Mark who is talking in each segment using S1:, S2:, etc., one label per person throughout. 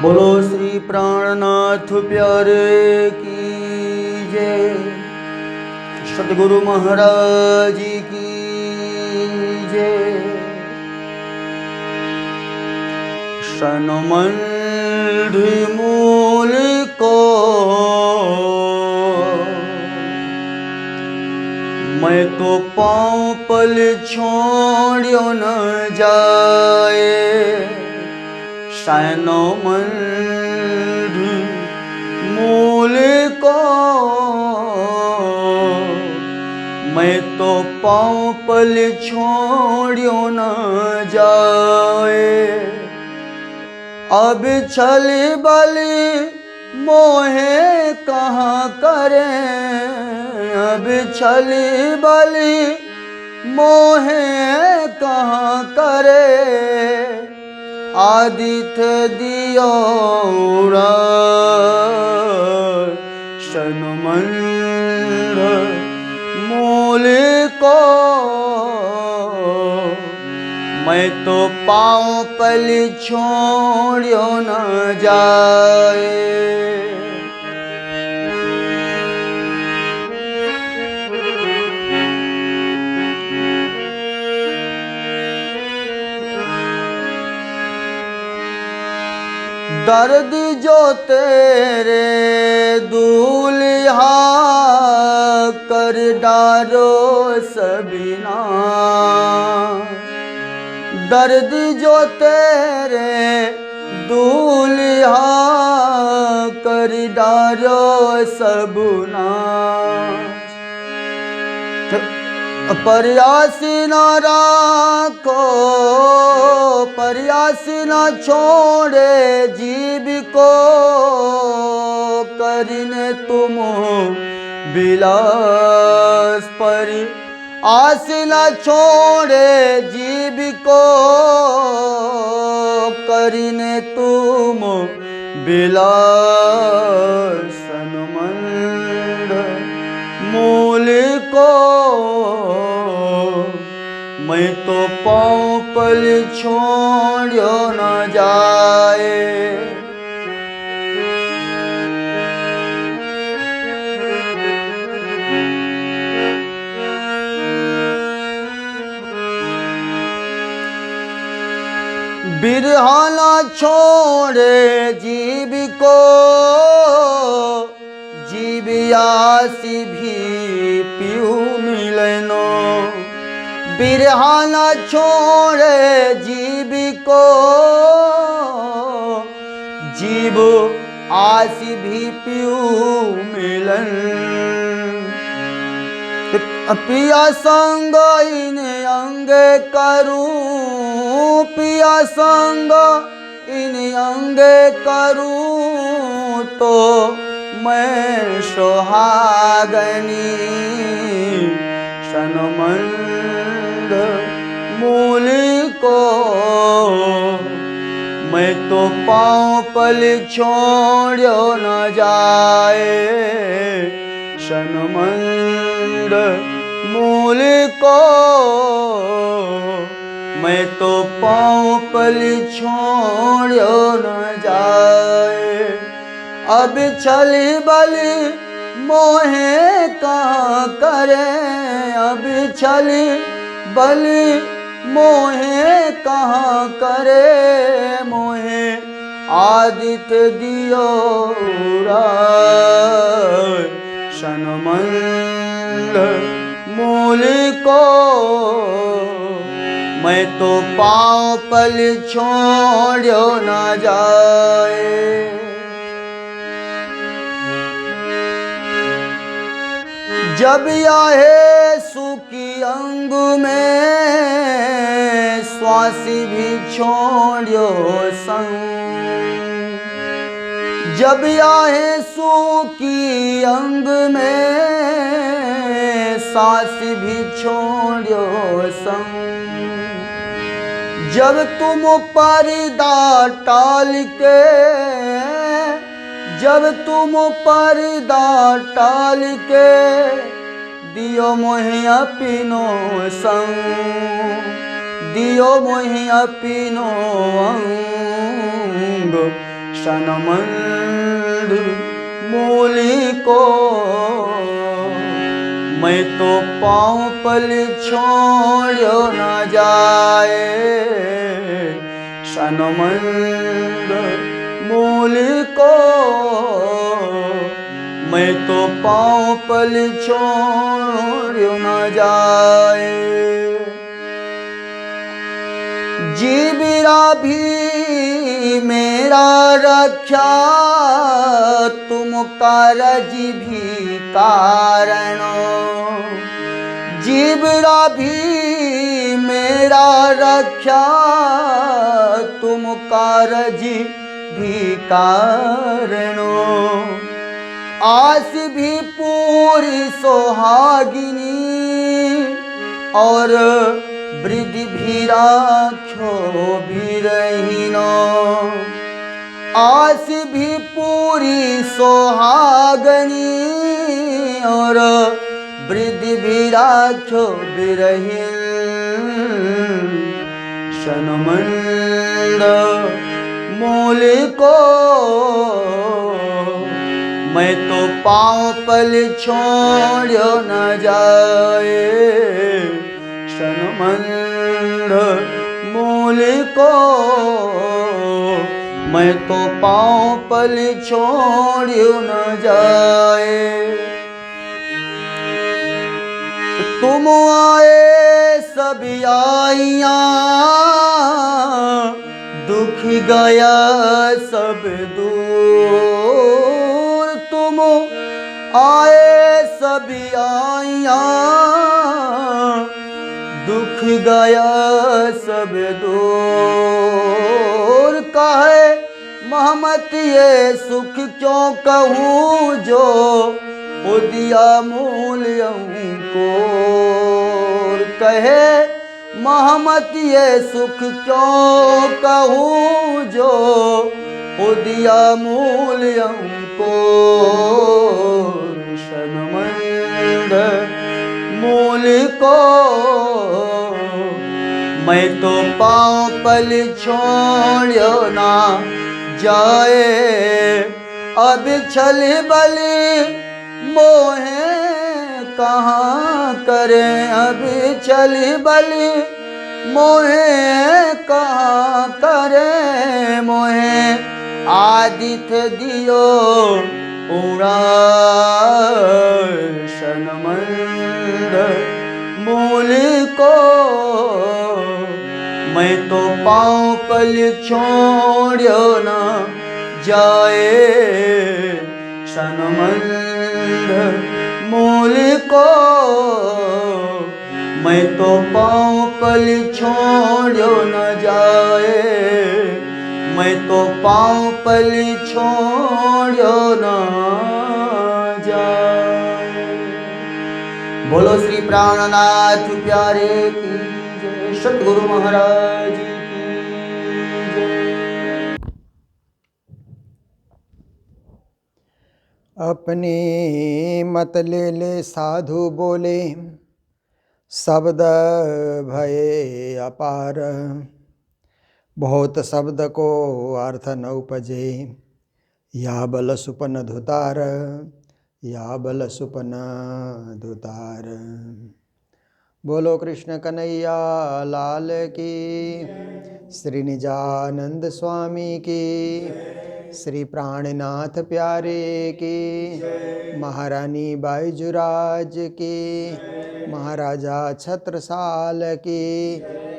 S1: बोलो श्री प्राणनाथ प्यारे की जय। सतगुरु महाराज की जय। सनमंड मूल को मैं तो पाँव पल छोड़ियो न जाए। सनमंड मूल को मैं तो पाँव पल छोड़ियो न जाए। अब छल बल मोहे कहाँ करें, अब छल बल मोहे कहाँ करे। आदित्य दियो सनमंड मूल को मैं तो पाँव पल छोड़ियो न जाए। दर्द जो तेरे दूल्हा कर डारो सबीना, दर्द जो तेरे दूल्हा कर डारो सबना। प्रयासी न राखो, प्रयासी न छोड़े जीव को, करने तुम विलास पर आस न छोड़े जीव को, करने तुम विलास। सनमंड मूल को मैं तो पाँव पल छोड़ियो न जाए। बिरहा न छोड़े जीव को, जीव आसी भी पीहू मिलनो। बिरहा न छोड़े जीव को, जीव आसी भी पीहू मिलन। पिया संग इन अंग करूं, पिया संग इन अंग करूं तो मैं सुहागनी। सनमंड मूल को मैं तो पाँव पल छोड़ियो न जाए। सनमंड मूल को मैं तो पाँव पल छोड़ियो न जाए। अब छल बल मोहे कहाँ करे, अब छल बल मोहे कहाँ करे। मोहे आदित्य दियो सनमंड मूल को मैं तो पाँव पल छोड़ियो न जाए। जब आहे सुखी अंग में श्वास भी छोड़ियो संग। जब आहे सुखी अंग में सांस भी छोड़ियो संग। जब तुम पर्दा टाल के, जब तुम पर्दा टाल के दियो मोहि अपनो संग, दियो मोहि अपनो अंग। सनमंद मूली को मैं तो पाँव पल छोड़ो न जाए सनमंद मूली को मैं तो पाँव पल छोड़ो न जाए जीविरा भी मेरा रक्षा तुम कारज भी कारण जीविरा भी मेरा रक्षा तुम कारज भी कारण आस भी पूरी सोहागिनी और वृद्धि भी राख्यो बिरहिनो आस भी पूरी सोहागनी और वृद्धि भी राख्यो बिरहिन सनमंद मूल को मैं तो पाँव पल छोड़ो न जाए सनमंद मूल को मैं तो पाँव पल छोड़ो न जाए तुम आए सभी आइया दुख गया सब दूर तुम आए सभी आइया दुख गया सब दूर कहे महमत ये सुख क्यों कहूँ जो उदिया मूल्य को कहे महमत ये सुख क्यों कहूँ जो उदिया मूल्य को सनमंद मूल को मैं तो पाँव पल छोड़ो ना जाए अब छल बल मोहे कहाँ करें अब छल बल मोहे कहाँ करें मोहे आदित्य दियो उड़ा सनमंद मूल को मैं तो पाँव पल छोड़ो न जाए सनमंद मूल को मैं तो पाँव पल छोड़ो न जाए मैं तो पाँव पल छोड़ो न जाए। बोलो श्री प्राणनाथ प्यारे की जय सतगुरु महाराज की जय।
S2: अपने मत ले ले साधु बोले शब्द भये अपार बहुत शब्द को अर्थ न उपजे या बल सुपन धुतार या बल सुपन धुतार। बोलो कृष्ण कन्हैया लाल की, श्री निजानंद स्वामी की, श्री प्राणनाथ प्यारे की, महारानी बाईजुराज की, महाराजा छत्रसाल की,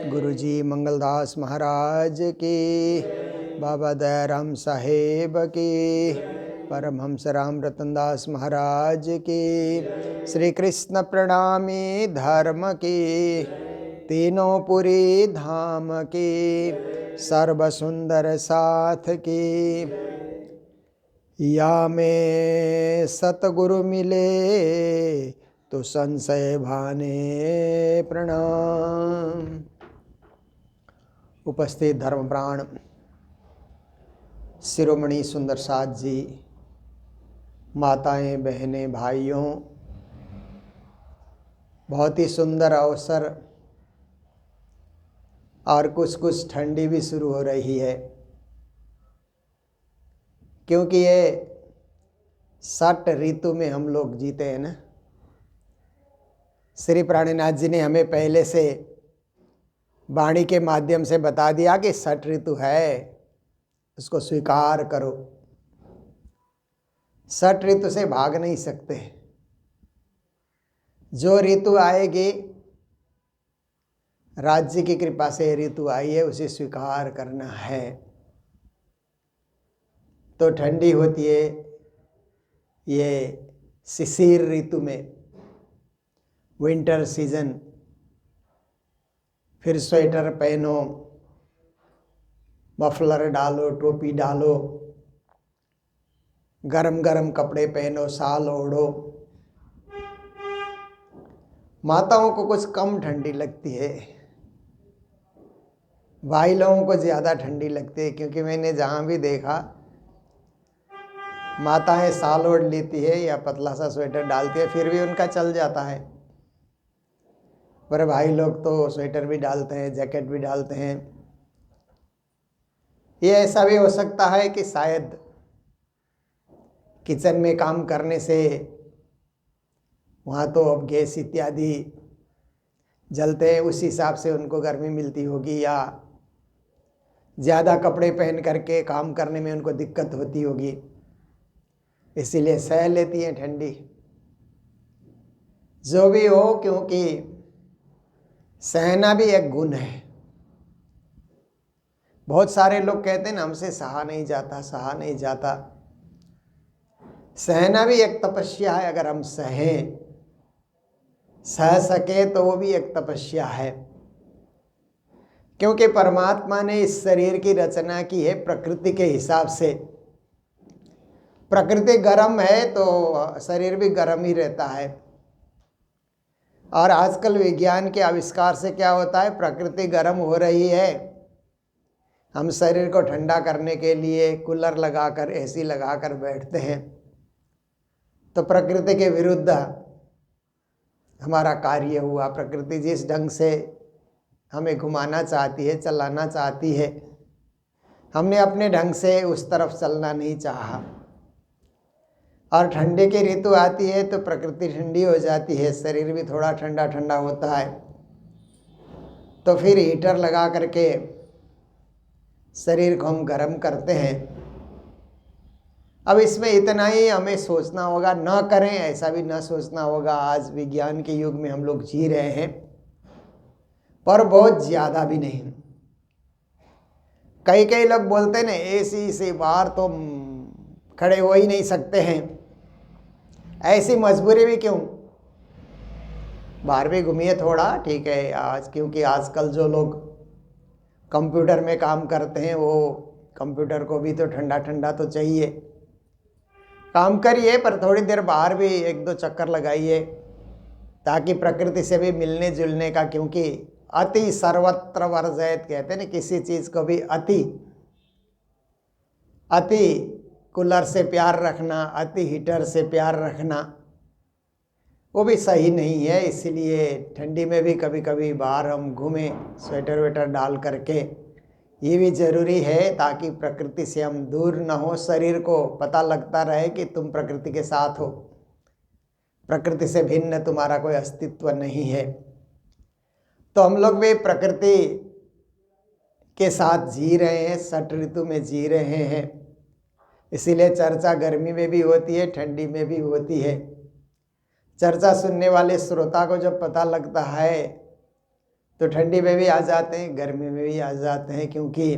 S2: गुरुजी मंगलदास महाराज की, बाबा दयाराम साहेब की, परमहंस राम रतनदास महाराज की, श्री कृष्ण प्रणामी धर्म की, तीनों पुरी धाम की, सर्व सुंदर साथ की, या में सतगुरु मिले तो संशय भाने प्रणाम। उपस्थित धर्म प्राण शिरोमणि सुंदर साथ जी, माताएं बहनें भाइयों, बहुत ही सुंदर अवसर और कुछ ठंडी भी शुरू हो रही है। क्योंकि ये 60 ऋतु में हम लोग जीते हैं ना। श्री प्राणीनाथ जी ने हमें पहले से वाणी के माध्यम से बता दिया कि 60 ऋतु है, उसको स्वीकार करो। 60 ऋतु से भाग नहीं सकते। जो ऋतु आएगी, राज्य की कृपा से ऋतु आई है, उसे स्वीकार करना है। तो ठंडी होती है ये शिशिर ऋतु में, विंटर सीजन। फिर स्वेटर पहनो, मफलर डालो, टोपी डालो, गरम गरम कपड़े पहनो, शाल ओढ़ो। माताओं को कुछ कम ठंडी लगती है, भाई लोगों को ज़्यादा ठंडी लगती है। क्योंकि मैंने जहाँ भी देखा, माताएं शाल ओढ़ लेती है या पतला सा स्वेटर डालती है, फिर भी उनका चल जाता है। पर भाई लोग तो स्वेटर भी डालते हैं, जैकेट भी डालते हैं। ये ऐसा भी हो सकता है कि शायद किचन में काम करने से वहाँ तो अब गैस इत्यादि जलते हैं, उस हिसाब से उनको गर्मी मिलती होगी, या ज़्यादा कपड़े पहन करके काम करने में उनको दिक्कत होती होगी, इसीलिए सह लेती हैं ठंडी। जो भी हो, क्योंकि सहना भी एक गुण है। बहुत सारे लोग कहते हैं ना, हमसे सहा नहीं जाता, सहा नहीं जाता। सहना भी एक तपस्या है। अगर हम सहें, सह सके तो वो भी एक तपस्या है। क्योंकि परमात्मा ने इस शरीर की रचना की है प्रकृति के हिसाब से। प्रकृति गर्म है तो शरीर भी गर्म ही रहता है। और आजकल विज्ञान के आविष्कार से क्या होता है, प्रकृति गर्म हो रही है, हम शरीर को ठंडा करने के लिए कूलर लगाकर, एसी लगाकर बैठते हैं। तो प्रकृति के विरुद्ध हमारा कार्य हुआ। प्रकृति जिस ढंग से हमें घुमाना चाहती है, चलाना चाहती है, हमने अपने ढंग से उस तरफ चलना नहीं चाहा। और ठंडे की ऋतु आती है तो प्रकृति ठंडी हो जाती है, शरीर भी थोड़ा ठंडा ठंडा होता है। तो फिर हीटर लगा करके शरीर को हम गर्म करते हैं। अब इसमें इतना ही हमें सोचना होगा, न करें ऐसा भी न सोचना होगा। आज विज्ञान के युग में हम लोग जी रहे हैं, पर बहुत ज़्यादा भी नहीं। कई कई लोग बोलते हैं ना, एसी से बाहर तो खड़े हो ही नहीं सकते हैं, ऐसी मजबूरी भी क्यों, बाहर भी घूमिए थोड़ा, ठीक है। आज क्योंकि आजकल जो लोग कंप्यूटर में काम करते हैं, वो कंप्यूटर को भी तो ठंडा ठंडा तो चाहिए। काम करिए, पर थोड़ी देर बाहर भी 1-2 चक्कर लगाइए, ताकि प्रकृति से भी मिलने जुलने का। क्योंकि अति सर्वत्र वर्जयत कहते हैं ना, किसी चीज़ को भी अति कूलर से प्यार रखना, अति हीटर से प्यार रखना, वो भी सही नहीं है। इसलिए ठंडी में भी कभी कभी बाहर हम घूमें स्वेटर वेटर डाल करके, ये भी ज़रूरी है, ताकि प्रकृति से हम दूर न हो। शरीर को पता लगता रहे कि तुम प्रकृति के साथ हो, प्रकृति से भिन्न तुम्हारा कोई अस्तित्व नहीं है। तो हम लोग भी प्रकृति के साथ जी रहे हैं, 60 ऋतु में जी रहे हैं। इसीलिए चर्चा गर्मी में भी होती है, ठंडी में भी होती है। चर्चा सुनने वाले श्रोता को जब पता लगता है तो ठंडी में भी आ जाते हैं, गर्मी में भी आ जाते हैं। क्योंकि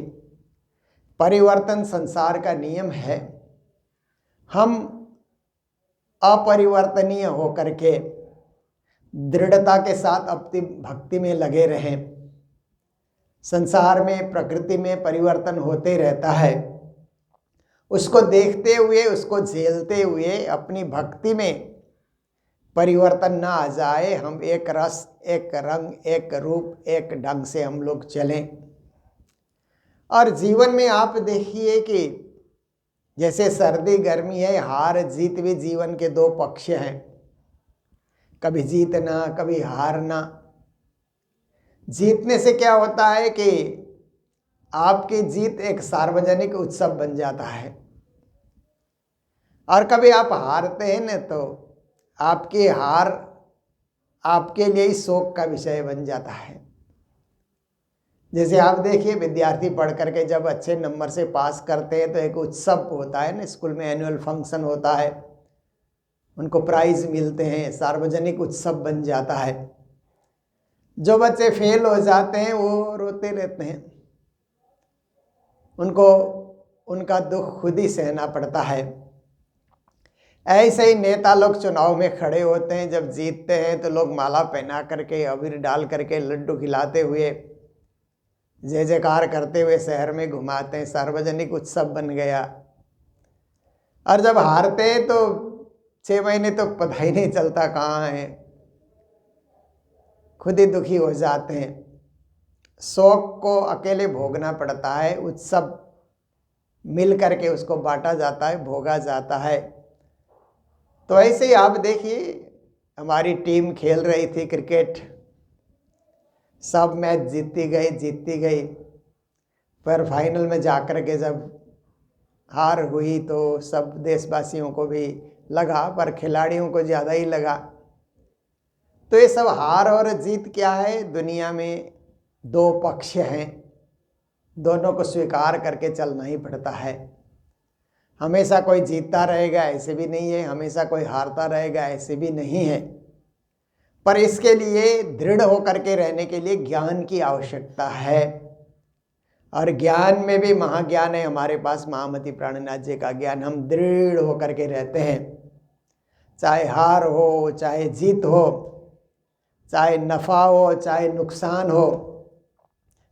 S2: परिवर्तन संसार का नियम है। हम अपरिवर्तनीय होकर के दृढ़ता के साथ अपनी भक्ति में लगे रहें। संसार में, प्रकृति में परिवर्तन होते रहता है, उसको देखते हुए, उसको झेलते हुए अपनी भक्ति में परिवर्तन ना आ जाए। हम एक रस, एक रंग, एक रूप, एक ढंग से हम लोग चलें। और जीवन में आप देखिए कि जैसे सर्दी गर्मी है, हार जीत भी जीवन के 2 पक्ष हैं। कभी जीतना, कभी हारना। जीतने से क्या होता है कि आपकी जीत एक सार्वजनिक उत्सव बन जाता है। और कभी आप हारते हैं न तो आपकी हार आपके लिए ही शोक का विषय बन जाता है। जैसे आप देखिए विद्यार्थी पढ़ करके जब अच्छे नंबर से पास करते हैं तो एक उत्सव होता है ना, स्कूल में एनुअल फंक्शन होता है, उनको प्राइज मिलते हैं, सार्वजनिक उत्सव बन जाता है। जो बच्चे फेल हो जाते हैं वो रोते रहते हैं, उनको उनका दुख खुद ही सहना पड़ता है। ऐसे ही नेता लोग चुनाव में खड़े होते हैं, जब जीतते हैं तो लोग माला पहना करके, अबीर डाल करके, लड्डू खिलाते हुए, जय जयकार करते हुए शहर में घुमाते हैं, सार्वजनिक उत्सव बन गया। और जब हारते हैं तो 6 महीने तो पता ही नहीं चलता कहाँ है, खुद ही दुखी हो जाते हैं। शोक को अकेले भोगना पड़ता है, उत्सव मिल करके उसको बांटा जाता है, भोगा जाता है। तो ऐसे ही आप देखिए, हमारी टीम खेल रही थी क्रिकेट, सब मैच जीतती गई, पर फाइनल में जाकर के जब हार हुई तो सब देशवासियों को भी लगा, पर खिलाड़ियों को ज़्यादा ही लगा। तो ये सब हार और जीत क्या है, दुनिया में 2 पक्ष हैं, दोनों को स्वीकार करके चलना ही पड़ता है। हमेशा कोई जीतता रहेगा ऐसे भी नहीं है, हमेशा कोई हारता रहेगा ऐसे भी नहीं है। पर इसके लिए दृढ़ होकर के रहने के लिए ज्ञान की आवश्यकता है, और ज्ञान में भी महाज्ञान है हमारे पास, महामती प्राणनाथ जी का ज्ञान। हम दृढ़ होकर के रहते हैं, चाहे हार हो चाहे जीत हो, चाहे नफ़ा हो चाहे नुकसान हो,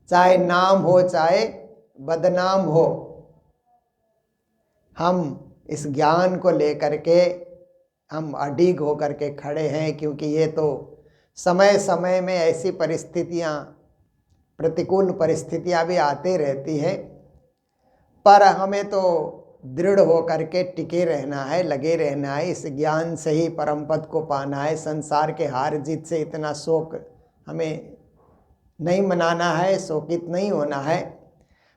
S2: चाहे नाम हो चाहे बदनाम हो, हम इस ज्ञान को लेकर के हम अडिग होकर के खड़े हैं। क्योंकि ये तो समय समय में ऐसी परिस्थितियाँ, प्रतिकूल परिस्थितियाँ भी आती रहती हैं, पर हमें तो दृढ़ होकर के टिके रहना है, लगे रहना है, इस ज्ञान से ही परम पद को पाना है। संसार के हार जीत से इतना शोक हमें नहीं मनाना है, शोकित नहीं होना है।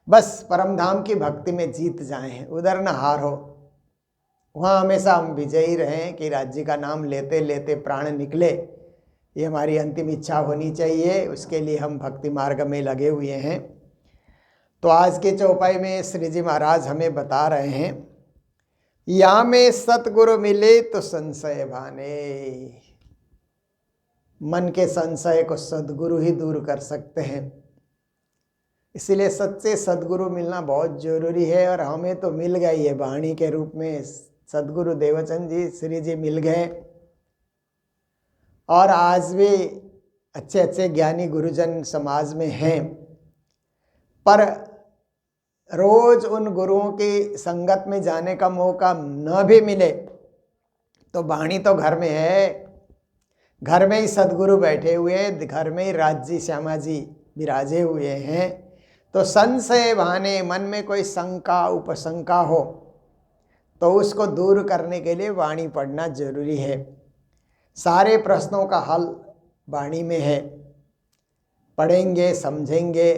S2: बस परम धाम की भक्ति में जीत जाएं, उधर न हार हो, वहाँ हमेशा हम विजयी रहें कि राज्य का नाम लेते लेते प्राण निकले, ये हमारी अंतिम इच्छा होनी चाहिए। उसके लिए हम भक्ति मार्ग में लगे हुए हैं। तो आज के चौपाई में श्री जी महाराज हमें बता रहे हैं, या में सतगुरु मिले तो संशय भाने। मन के संशय को सदगुरु ही दूर कर सकते हैं, इसलिए सच्चे सदगुरु मिलना बहुत जरूरी है। और हमें तो मिल गई है, वाणी के रूप में सदगुरु देवचंद जी श्री जी मिल गए, और आज भी अच्छे अच्छे ज्ञानी गुरुजन समाज में हैं। पर रोज उन गुरुओं की संगत में जाने का मौका न भी मिले तो वाणी तो घर में है, घर में ही सदगुरु बैठे हुए, घर में ही राज्य श्यामा जी विराजे हुए हैं। तो संशय भाने, मन में कोई शंका उपशंका हो तो उसको दूर करने के लिए वाणी पढ़ना जरूरी है। सारे प्रश्नों का हल वाणी में है, पढ़ेंगे समझेंगे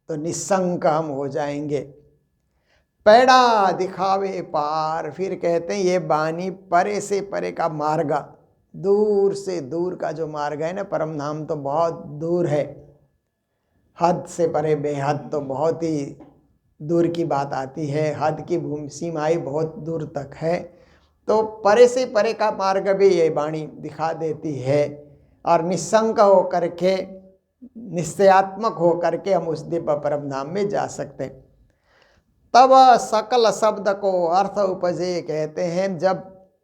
S2: तो निशंक हम हो जाएंगे। पैड़ा दिखावे पार, फिर कहते हैं ये वाणी परे से परे का मार्ग, दूर से दूर का जो मार्ग है ना, परम धाम तो बहुत दूर है, हद से परे बेहद तो बहुत ही दूर की बात आती है, हद की भूमि सीमाएं बहुत दूर तक है। तो परे से परे का मार्ग भी ये वाणी दिखा देती है, और निशंक होकर के, निश्चयात्मक होकर के हम उस दिव्य परम धाम में जा सकते हैं। तब सकल शब्द को अर्थ उपजे, कहते हैं जब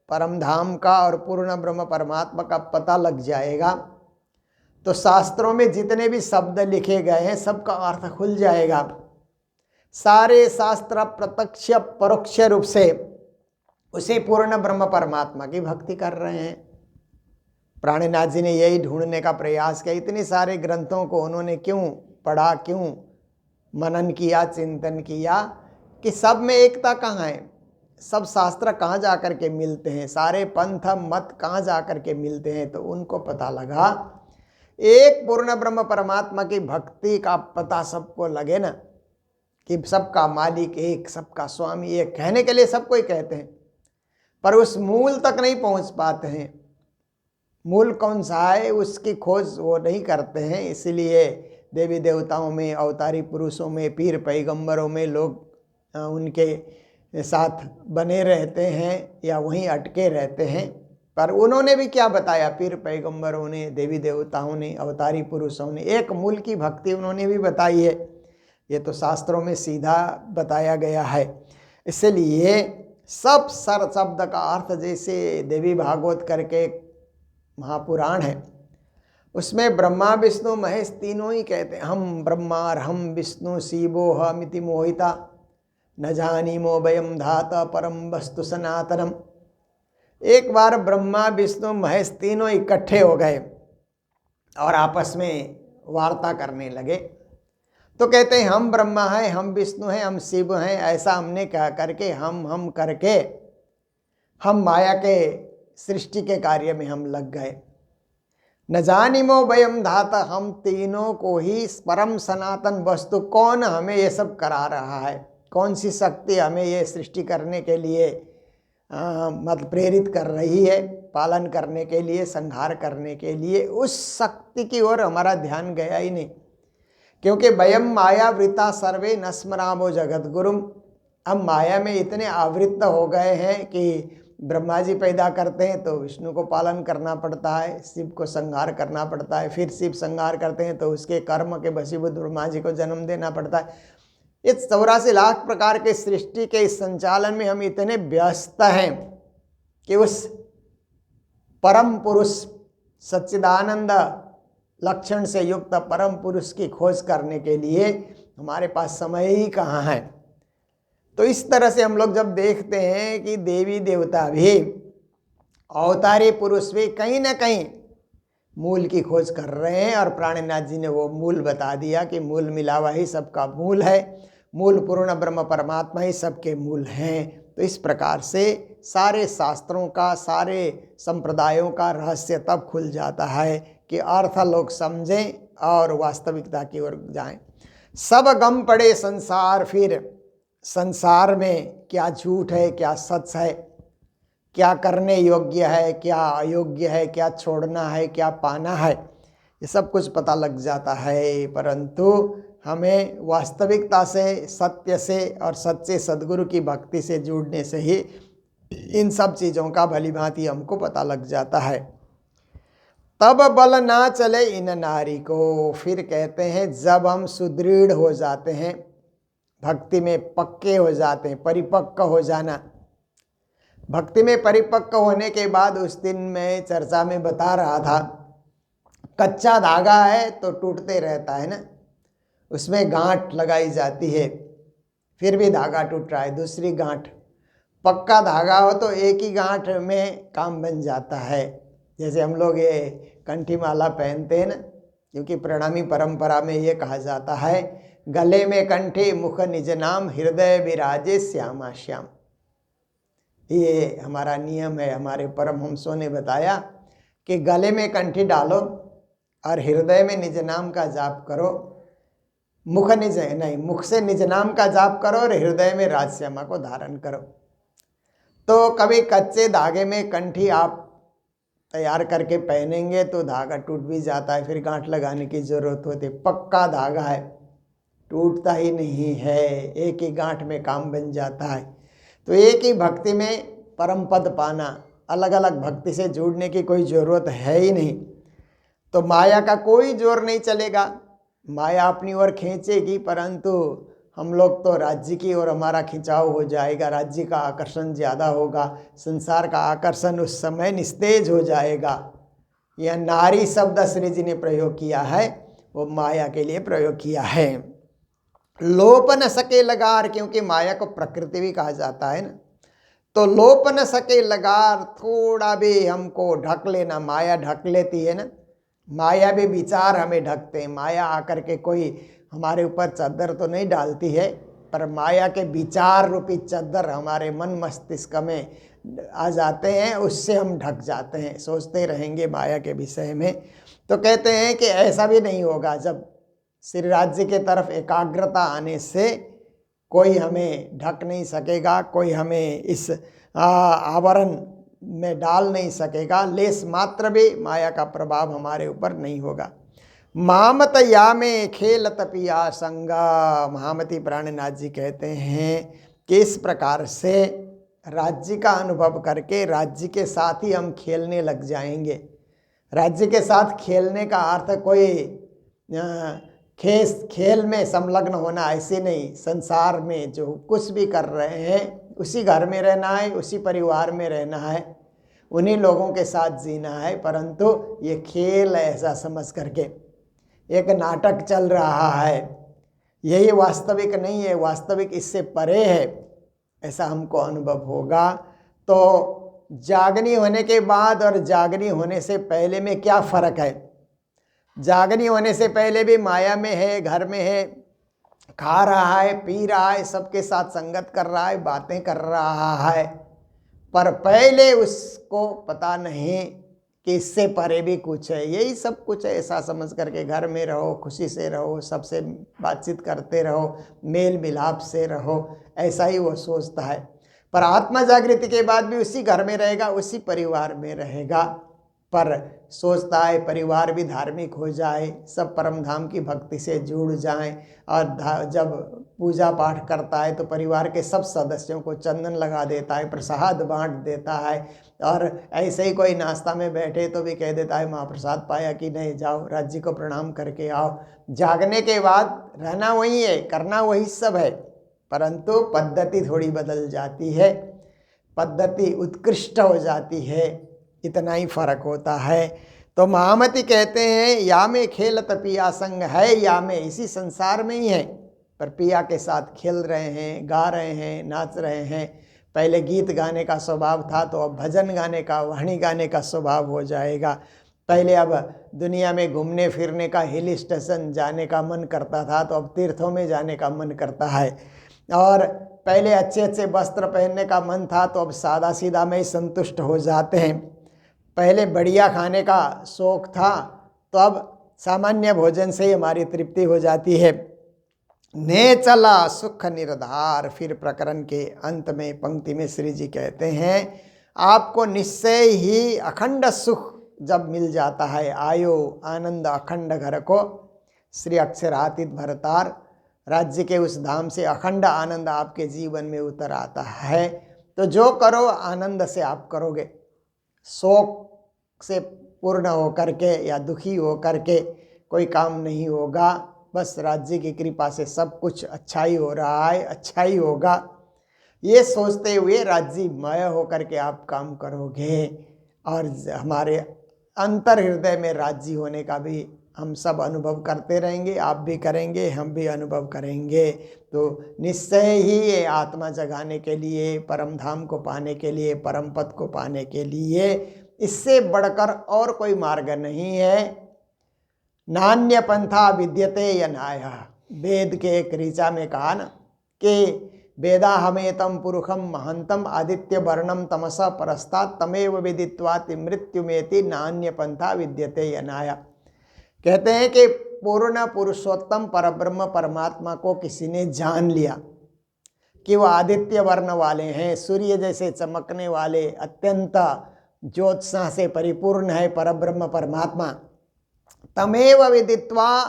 S2: परम धाम का और पूर्ण ब्रह्म परमात्मा का पता लग जाएगा तो शास्त्रों में जितने भी शब्द लिखे गए हैं सबका अर्थ खुल जाएगा। सारे शास्त्र प्रत्यक्ष परोक्ष रूप से उसी पूर्ण ब्रह्म परमात्मा की भक्ति कर रहे हैं। प्राणनाथ जी ने यही ढूंढने का प्रयास किया। इतने सारे ग्रंथों को उन्होंने क्यों पढ़ा, क्यों मनन किया, चिंतन किया, कि सब में एकता कहाँ है, सब शास्त्र कहाँ जा कर के मिलते हैं, सारे पंथ मत कहाँ जा कर के मिलते हैं। तो उनको पता लगा, एक पूर्ण ब्रह्म परमात्मा की भक्ति का पता सबको लगे ना, कि सबका मालिक एक, सबका स्वामी एक, कहने के लिए सबको ही कहते हैं, पर उस मूल तक नहीं पहुंच पाते हैं। मूल कौन सा है उसकी खोज वो नहीं करते हैं। इसलिए देवी देवताओं में, अवतारी पुरुषों में, पीर पैगंबरों में लोग उनके साथ बने रहते हैं या वहीं अटके रहते हैं। पर उन्होंने भी क्या बताया, पीर पैगंबरों ने, देवी देवताओं ने, अवतारी पुरुषों ने एक मूल की भक्ति उन्होंने भी बताई है। ये तो शास्त्रों में सीधा बताया गया है। इसलिए सब सर शब्द का अर्थ, जैसे देवी भागवत करके महापुराण है, उसमें ब्रह्मा विष्णु महेश तीनों ही कहते हैं हम ब्रह्मार हम विष्णु शिवो हमिति मोहिता न जानीमो वयम धाता परम वस्तु सनातनम। एक बार ब्रह्मा विष्णु महेश तीनों इकट्ठे हो गए और आपस में वार्ता करने लगे। तो कहते हैं हम ब्रह्मा हैं, हम विष्णु हैं, हम शिव हैं, ऐसा हमने कह करके हम करके हम माया के सृष्टि के कार्य में हम लग गए। न जानिमो वयम धाता, हम तीनों को ही परम सनातन वस्तु, कौन हमें ये सब करा रहा है, कौन सी शक्ति हमें ये सृष्टि करने के लिए मतलब प्रेरित कर रही है, पालन करने के लिए, संहार करने के लिए, उस शक्ति की ओर हमारा ध्यान गया ही नहीं। क्योंकि वयम माया वृता सर्वे न स्मरामो जगत गुरुम, हम माया में इतने आवृत्त हो गए हैं कि ब्रह्मा जी पैदा करते हैं तो विष्णु को पालन करना पड़ता है, शिव को संहार करना पड़ता है, फिर शिव संहार करते हैं तो उसके कर्म के वशीभूत ब्रह्मा जी को जन्म देना पड़ता है। इस 84 लाख प्रकार के सृष्टि के इस संचालन में हम इतने व्यस्त हैं कि उस परम पुरुष सच्चिदानंद लक्षण से युक्त परम पुरुष की खोज करने के लिए हमारे पास समय ही कहाँ है। तो इस तरह से हम लोग जब देखते हैं कि देवी देवता भी, अवतारी पुरुष भी कहीं ना कहीं मूल की खोज कर रहे हैं, और प्राणनाथ जी ने वो मूल बता दिया कि मूल मिलावा ही सबका मूल है, मूल पूर्ण ब्रह्म परमात्मा ही सबके मूल हैं। तो इस प्रकार से सारे शास्त्रों का, सारे संप्रदायों का रहस्य तब खुल जाता है कि अर्थ लोग समझें और वास्तविकता की ओर जाएं। सब गम पड़े संसार, फिर संसार में क्या झूठ है, क्या सच है, क्या करने योग्य है, क्या अयोग्य है, क्या छोड़ना है, क्या पाना है, ये सब कुछ पता लग जाता है। परंतु हमें वास्तविकता से, सत्य से और सच्चे सद्गुरु की भक्ति से जुड़ने से ही इन सब चीज़ों का भली भांति हमको पता लग जाता है। तब बल ना चले इन नारी को। फिर कहते हैं जब हम सुदृढ़ हो जाते हैं, भक्ति में पक्के हो जाते हैं, परिपक्व हो जाना। भक्ति में परिपक्व होने के बाद, उस दिन मैं चर्चा में बता रहा था, कच्चा धागा है तो टूटते रहता है ना, उसमें गांठ लगाई जाती है, फिर भी धागा टूट रहा है, दूसरी गांठ। पक्का धागा हो तो एक ही गांठ में काम बन जाता है। जैसे हम लोग ये कंठी माला पहनते हैं ना, क्योंकि प्रणामी परंपरा में ये कहा जाता है, गले में कंठी मुख निज नाम, हृदय विराजे श्यामा श्याम। ये हमारा नियम है। हमारे परमहंसों ने बताया कि गले में कंठी डालो और हृदय में निज नाम का जाप करो, मुख से निज नाम का जाप करो और हृदय में राज श्यामा को धारण करो। तो कभी कच्चे धागे में कंठी आप तैयार करके पहनेंगे तो धागा टूट भी जाता है, फिर गांठ लगाने की जरूरत होती है। पक्का धागा है, टूटता ही नहीं है, एक ही गांठ में काम बन जाता है। तो एक ही भक्ति में परम पद पाना, अलग अलग भक्ति से जुड़ने की कोई ज़रूरत है ही नहीं। तो माया का कोई जोर नहीं चलेगा, माया अपनी ओर खींचेगी, परंतु हम लोग तो राज्य की ओर हमारा खिंचाव हो जाएगा, राज्य का आकर्षण ज़्यादा होगा, संसार का आकर्षण उस समय निस्तेज हो जाएगा। यह नारी शब्द श्री जी ने प्रयोग किया है, वो माया के लिए प्रयोग किया है। लोप न सके लगार, क्योंकि माया को प्रकृति भी कहा जाता है ना, तो लोप न सके लगार, थोड़ा भी हमको ढक लेना, माया ढक लेती है ना, माया भी विचार हमें ढकते हैं। माया आकर के कोई हमारे ऊपर चादर तो नहीं डालती है, पर माया के विचार रूपी चादर हमारे मन मस्तिष्क में आ जाते हैं, उससे हम ढक जाते हैं, सोचते रहेंगे माया के विषय में। तो कहते हैं कि ऐसा भी नहीं होगा, जब श्री राज्य के तरफ एकाग्रता आने से कोई हमें ढक नहीं सकेगा, कोई हमें इस आवरण में डाल नहीं सकेगा, लेस मात्र भी माया का प्रभाव हमारे ऊपर नहीं होगा। मामत या में खेलत पिया संगा, महामती प्राणनाथ जी कहते हैं कि इस प्रकार से राज्य का अनुभव करके राज्य के साथ ही हम खेलने लग जाएंगे। राज्य के साथ खेलने का अर्थ कोई खेल में संलग्न होना ऐसे नहीं, संसार में जो कुछ भी कर रहे हैं उसी घर में रहना है, उसी परिवार में रहना है, उन्हीं लोगों के साथ जीना है, परंतु ये खेल ऐसा समझ करके, एक नाटक चल रहा है, यही वास्तविक नहीं है, वास्तविक इससे परे है, ऐसा हमको अनुभव होगा। तो जागनी होने के बाद और जागनी होने से पहले में क्या फ़र्क है? जागनी होने से पहले भी माया में है, घर में है, खा रहा है, पी रहा है, सबके साथ संगत कर रहा है, बातें कर रहा है, पर पहले उसको पता नहीं कि इससे परे भी कुछ है, यही सब कुछ है, ऐसा समझ करके घर में रहो, खुशी से रहो, सबसे बातचीत करते रहो, मेल मिलाप से रहो, ऐसा ही वो सोचता है। पर आत्मा जागृति के बाद भी उसी घर में रहेगा, उसी परिवार में रहेगा, पर सोचता है परिवार भी धार्मिक हो जाए, सब परम धाम की भक्ति से जुड़ जाएं, और जब पूजा पाठ करता है तो परिवार के सब सदस्यों को चंदन लगा देता है, प्रसाद बांट देता है, और ऐसे ही कोई नाश्ता में बैठे तो भी कह देता है महाप्रसाद पाया कि नहीं, जाओ राज्य को प्रणाम करके आओ। जागने के बाद रहना वही है, करना वही सब है, परंतु पद्धति थोड़ी बदल जाती है, पद्धति उत्कृष्ट हो जाती है, इतना ही फर्क होता है। तो महामती कहते हैं या में खेलत पिया संग है, या में इसी संसार में ही है, पर पिया के साथ खेल रहे हैं, गा रहे हैं, नाच रहे हैं। पहले गीत गाने का स्वभाव था तो अब भजन गाने का, वाणी गाने का स्वभाव हो जाएगा। पहले अब दुनिया में घूमने फिरने का, हिल स्टेशन जाने का मन करता था तो अब तीर्थों में जाने का मन करता है। और पहले अच्छे अच्छे वस्त्र पहनने का मन था तो अब सादा सीधा में ही संतुष्ट हो जाते हैं। पहले बढ़िया खाने का शौक़ था तो अब सामान्य भोजन से ही हमारी तृप्ति हो जाती है। ने चला सुख निर्धार, फिर प्रकरण के अंत में पंक्ति में श्री जी कहते हैं आपको निश्चय ही अखंड सुख जब मिल जाता है, आयो आनंद अखंड घर को, श्री अक्षरातीत भरतार राज्य के उस धाम से अखंड आनंद आपके जीवन में उतर आता है। तो जो करो आनंद से आप करोगे, शौक से पूर्ण होकर के या दुखी होकर के कोई काम नहीं होगा। बस राज्य की कृपा से सब कुछ अच्छा ही हो रहा है, अच्छा ही होगा, ये सोचते हुए राज्यमय होकर के आप काम करोगे, और हमारे अंतर हृदय में राज्य होने का भी हम सब अनुभव करते रहेंगे, आप भी करेंगे, हम भी अनुभव करेंगे। तो निश्चय ही ये आत्मा जगाने के लिए, परम धाम को पाने के लिए, परम पद को पाने के लिए इससे बढ़कर और कोई मार्ग नहीं है। नान्य पंथा विद्यते यनाया, वेद के एक ऋचा में कहा ना कि वेदा हमेतम पुरुषम महंतम आदित्य वर्णम तमसा परस्तात् तमेव विदित्वाति मृत्युमेति नान्य पंथा विद्यते यनाया। कहते हैं कि पूर्ण पुरुषोत्तम परब्रह्म परमात्मा को किसी ने जान लिया कि वो आदित्य वर्ण वाले हैं, सूर्य जैसे चमकने वाले, अत्यंत ज्योत्सा से परिपूर्ण है परब्रह्म परमात्मा। तमेव विदित्वा,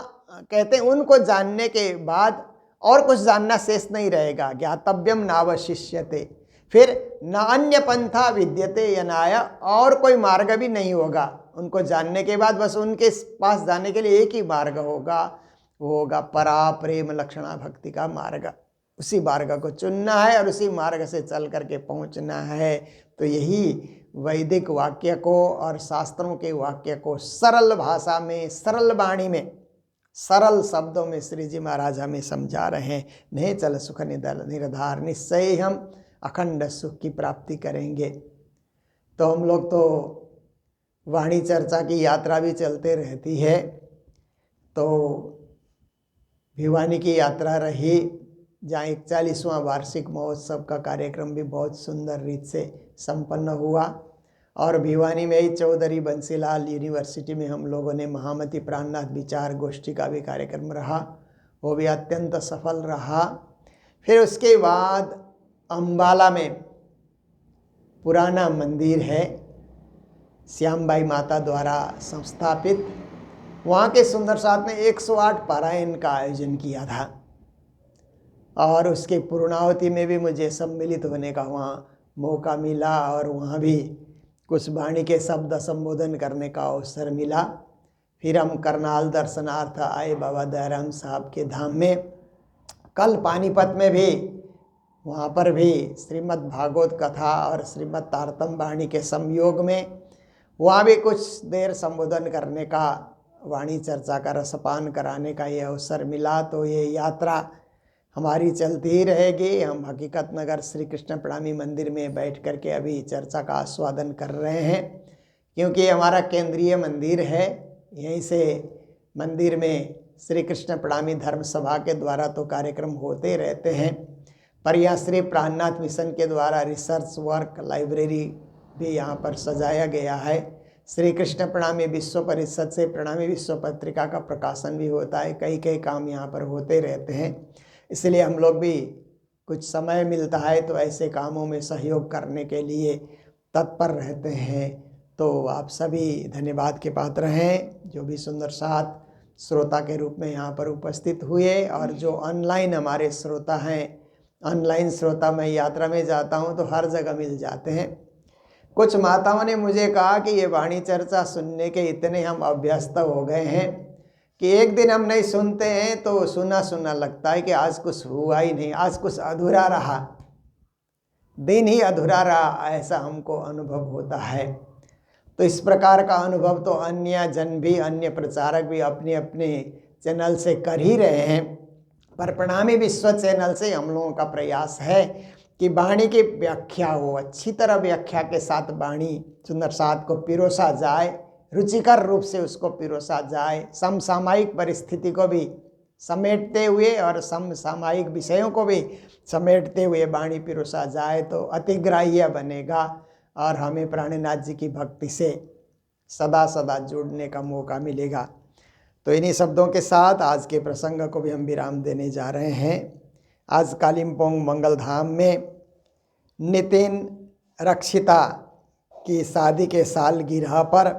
S2: कहते हैं उनको जानने के बाद और कुछ जानना शेष नहीं रहेगा, ज्ञातव्यम नावशिष्यते, फिर नान्य पंथा विद्यते यनाया, और कोई मार्ग भी नहीं होगा उनको जानने के बाद। बस उनके पास जाने के लिए एक ही मार्ग होगा, वो होगा परा प्रेम लक्षणा भक्ति का मार्ग। उसी मार्ग को चुनना है और उसी मार्ग से चल करके पहुंचना है। तो यही वैदिक वाक्य को और शास्त्रों के वाक्य को सरल भाषा में, सरल वाणी में, सरल शब्दों में श्री जी महाराज हमें समझा रहे हैं। नहीं चल सुख निर्धार, निश्चय हम अखंड सुख की प्राप्ति करेंगे। तो हम लोग तो वाणी चर्चा की यात्रा भी चलते रहती है। तो भिवानी की यात्रा रही, जहाँ 41वां वार्षिक महोत्सव का कार्यक्रम भी बहुत सुंदर रीत से संपन्न हुआ। और भिवानी में ही चौधरी बंसीलाल यूनिवर्सिटी में हम लोगों ने महामती प्राणनाथ विचार गोष्ठी का भी कार्यक्रम रहा, वो भी अत्यंत सफल रहा। फिर उसके बाद अम्बाला में पुराना मंदिर है, श्यामबाई माता द्वारा संस्थापित। वहाँ के सुंदर साथ ने 108 पारायण का आयोजन किया था और उसके पूर्णावती में भी मुझे सम्मिलित होने का वहाँ मौका मिला और वहाँ भी कुछ वाणी के शब्द संबोधन करने का अवसर मिला। फिर हम करनाल दर्शनार्थ आए बाबा दयाराम साहब के धाम में। कल पानीपत में भी वहाँ पर भी श्रीमद् भागवत कथा और श्रीमद् तारतम वाणी के संयोग में वहाँ भी कुछ देर संबोधन करने का, वाणी चर्चा का रसपान कराने का ये अवसर मिला। तो ये यात्रा हमारी चलती ही रहेगी। हम हकीकत नगर श्री कृष्ण प्रणामी मंदिर में बैठ कर के अभी चर्चा का आस्वादन कर रहे हैं, क्योंकि ये हमारा केंद्रीय मंदिर है। यहीं से मंदिर में श्री कृष्ण प्रणामी धर्म सभा के द्वारा तो कार्यक्रम होते रहते हैं, पर यहाँ श्री प्राणनाथ मिशन के द्वारा रिसर्च वर्क लाइब्रेरी भी यहाँ पर सजाया गया है। श्री कृष्ण प्रणामी विश्व परिषद से प्रणामी विश्व पत्रिका का प्रकाशन भी होता है। कई कई काम यहाँ पर होते रहते हैं, इसलिए हम लोग भी कुछ समय मिलता है तो ऐसे कामों में सहयोग करने के लिए तत्पर रहते हैं। तो आप सभी धन्यवाद के पात्र हैं जो भी सुंदर साथ श्रोता के रूप में यहाँ पर उपस्थित हुए, और जो ऑनलाइन हमारे श्रोता हैं। ऑनलाइन श्रोता मैं यात्रा में जाता हूँ तो हर जगह मिल जाते हैं। कुछ माताओं ने मुझे कहा कि ये वाणी चर्चा सुनने के इतने हम अभ्यस्त हो गए हैं कि एक दिन हम नहीं सुनते हैं तो सुना सुना लगता है कि आज कुछ हुआ ही नहीं, आज कुछ अधूरा रहा, दिन ही अधूरा रहा, ऐसा हमको अनुभव होता है। तो इस प्रकार का अनुभव तो अन्य जन भी, अन्य प्रचारक भी अपने अपने चैनल से कर ही रहे हैं, पर प्रणामी विश्व चैनल से हम लोगों का प्रयास है कि वाणी की व्याख्या हो, अच्छी तरह व्याख्या के साथ वाणी सुंदर साथ को पिरोसा जाए, रुचिकर रूप से उसको पिरोसा जाए, समसामयिक परिस्थिति को भी समेटते हुए और समसामयिक विषयों को भी समेटते हुए वाणी पिरोसा जाए तो अतिग्राह्य बनेगा और हमें प्राणनाथ जी की भक्ति से सदा सदा जुड़ने का मौका मिलेगा। तो इन्हीं शब्दों के साथ आज के प्रसंग को भी हम विराम देने जा रहे हैं। आज कालिम्पोंग मंगल धाम में नितिन रक्षिता की शादी के सालगिरह पर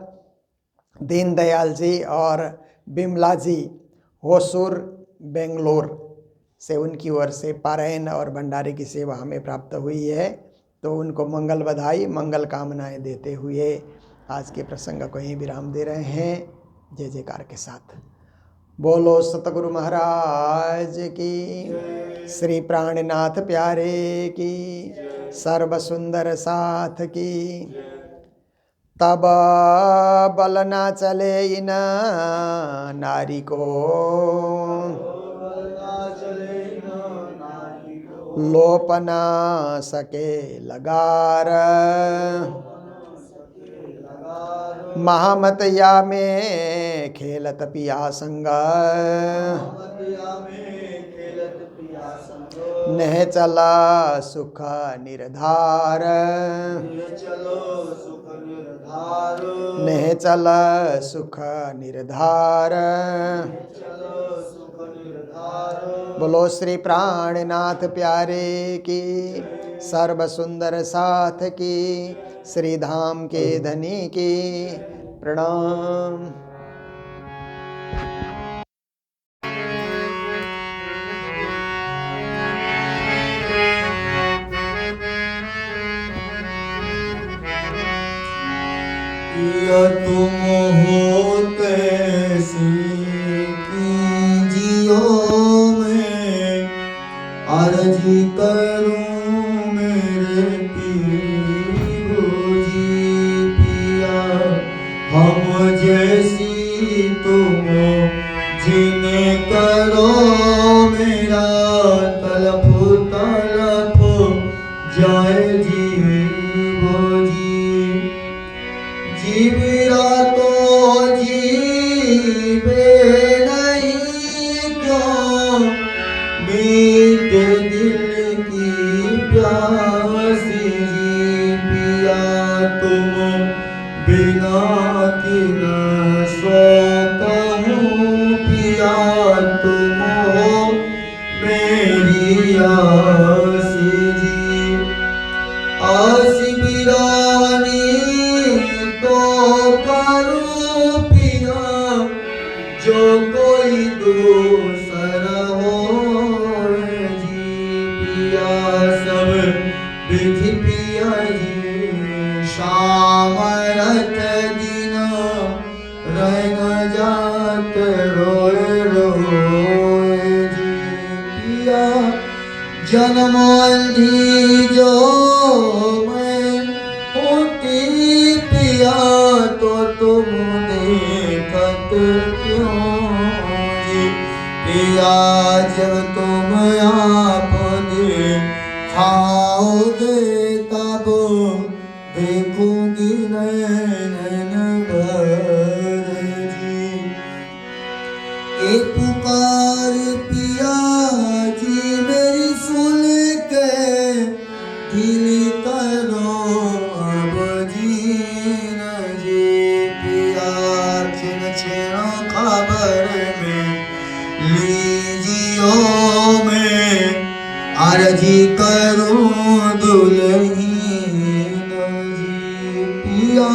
S2: दीनदयाल जी और बिमला जी होसूर बेंगलोर से उनकी ओर से पारायण और भंडारे की सेवा हमें प्राप्त हुई है। तो उनको मंगल बधाई, मंगल कामनाएं देते हुए आज के प्रसंग को यहीं विराम दे रहे हैं। जय जयकार के साथ बोलो सतगुरु महाराज की, श्री प्राणनाथ प्यारे की, सर्व सुंदर साथ की। तब बल ना चले इन नारी को, लोप ना सके लगार। महामत या में खेलत पिया संग, नह चला सुख निर्धार। नह चल सुख निर्धार। बोलो श्री प्राणनाथ प्यारे की, सर्व सुंदर साथ की, श्री धाम के धनी की प्रणाम।
S1: तुम होते कीजियो मैं अर्जी करूं मेरे पीरो जी पिया। हम जैसी तुम जिन्हें करो मेरा तलप तलप जाए जीवो जी। जीविरा तो जीवे नहीं क्यों, मीठे दिल की प्यासी जी पिया। तुम बिना कि न सो कहूँ पिया, तुम हो मेरी विधि पिया श्याम रथ दिन रंग जात रोए रोए जी पिया जन्म जो मैं होती पिया तो तुम देखत क्यों जी पिया जब तुम आप खाओगे तब देखूंगी नैन भर जी एक पुकार पिया जी मेरी सुन के दिल करो अब जीन जी पिया छिन छिन खबर में लीजियो में अर्जी करूं दुल्हीन जी पिया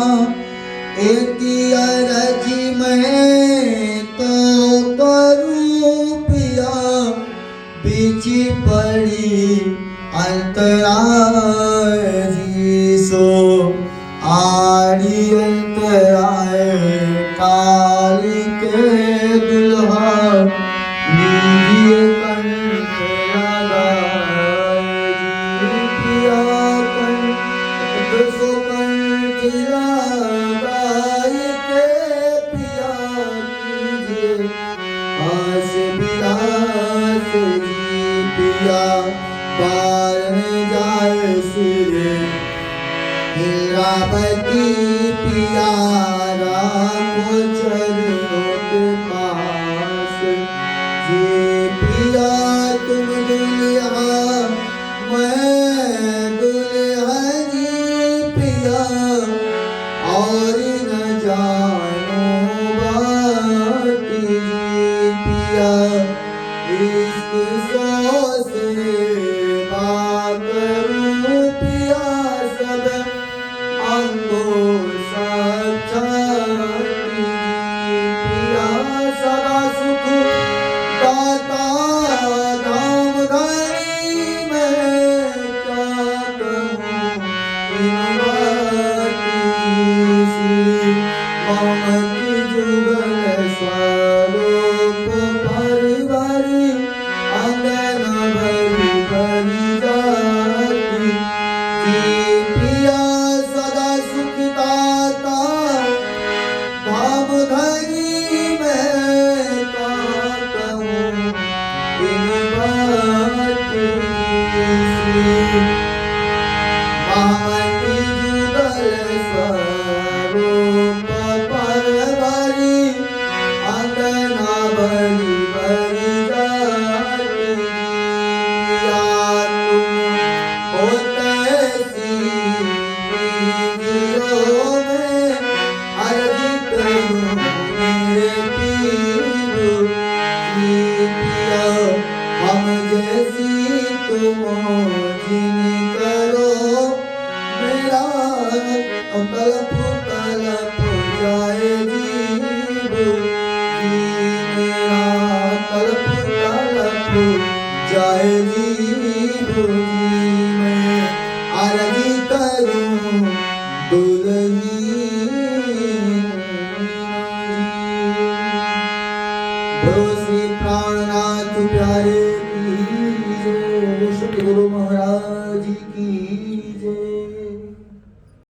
S1: एती अर्जी में तो करूं पिया बीच पड़ी अंतराय जी सो आड़ी अंतराय काल के दुल्हा लीजिए कंठ लगाए जी पिया कंठ सो कंठ लगाए के पिया कीजिए आस विलास जी पिया पार जाए सिरे हीरावती पियारा को चरणों के पास जी पिया तुम दुल्हा मैं दुल्हनी पिया और न जानो बाकी जी पिया इश्क सो से बात करूं पिया सब अंगो साक्षाती पिया सदा सुख दाता धाम धनी मैं क्या कहूँ इन बाती श्री ममती जुगल स्वरूप परिवारी अंगन भरी भरी जाती जी पिया सदा सुख दाता धाम धनी मैं क्या कहूँ इन बाती श्री ममती जुगल स्वरूप परवारी अंगना भरी भरी जाती पिया तुम होते सी दीदियों में अर्जी करूं मेरे पीरू जी पिया हम जैसी तुम जिन करो मेरा तलप तलप जाए जीव जी मेरा तलप तलप जाए जीव जी मैं अर्जी करूं दुल्हीन बोलो श्री प्राणनाथ प्यारे की जय। श्री गुरु महाराज